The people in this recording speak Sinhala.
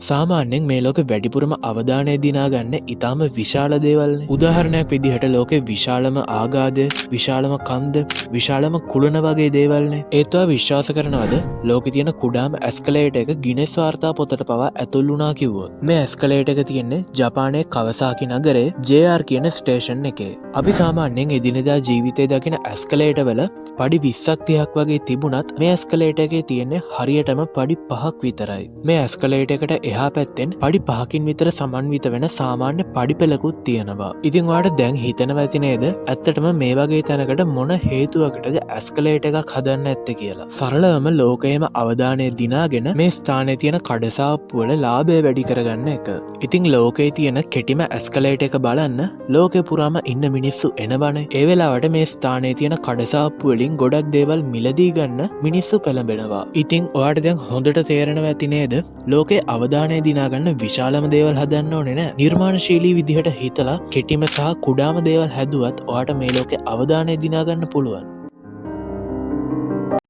සාමාන්‍යයෙන් මේ ලෝකෙ වැඩිපුරම අවධානය දිනාගන්න ඉතාම විශාල දේවල්නේ. උදාහරණයක් විදිහට ලෝකෙ විශාලම ආගාධය, විශාලම කන්ද, විශාලම කුළුණ වගේ දේවල්නේ. ඒත් ඔයා විශ්වාස කරනවද ලෝකෙ තියෙන කුඩාම ඇස්කලේටර් එක ගිනෙස් වාර්තා පොතට පවා ඇතුල් වුණා කිව්වොත්? මේ ඇස්කලේටර් එක තියෙන්නේ ජපානයේ කවසාකි නගරේ JR කියන ස්ටේෂන් එකේ. අපි සාමාන්‍යයෙන් එදිනෙදා ජීවිතේ දකින ඇස්කලේටර් වල පඩි 20ක් 30ක් වගේ තිබුණත් මේ ඇස්කලේටර් එකේ තියෙන්නේ හරියටම පඩි 5ක් විතරයි. මේ ඇස්කලේටර් එකට එහා පැත්තෙන් පඩි 5කින් විතර සමන්විත වෙන සාමාන්‍ය පඩි පෙළකුත් තියෙනවා. ඉතින් ඔයාලට දැන් හිතෙනවා ඇති නේද ඇත්තටම මේ වගේ තැනකට මොන හේතුවකටද ඇස්කලේටර් එකක් හදන්න ඇත්තේ කියලා. සරලවම ලෝකයේම අවධානය දිනාගෙන මේ ස්ථානයේ තියෙන කඩසාප්පු වල ලාභය වැඩි කරගන්න එක. ඉතින් ලෝකයේ තියෙන කෙටිම ඇස්කලේටර් එක බලන්න ලෝකේ පුරාම ඉන්න මිනිස්සු එනවනේ. ඒ වෙලාවට මේ ස්ථානයේ තියෙන කඩසාප්පු වලින් ගොඩක් දේවල් මිලදී ගන්න මිනිස්සු පෙළඹෙනවා. ඉතින් ඔයාලට දැන් හොඳට තේරෙනවා ඇති නේද ලෝකේ අවධානය දිනාගන්න විශාලම දේවල් හදන්න ඕනේ නෑ. නිර්මාණශීලී විදිහට හිතලා කෙටිම සහ කුඩාම දේවල් හැදුවත් ඔයාට මේ ලෝකේ අවධානය දිනාගන්න පුළුවන්.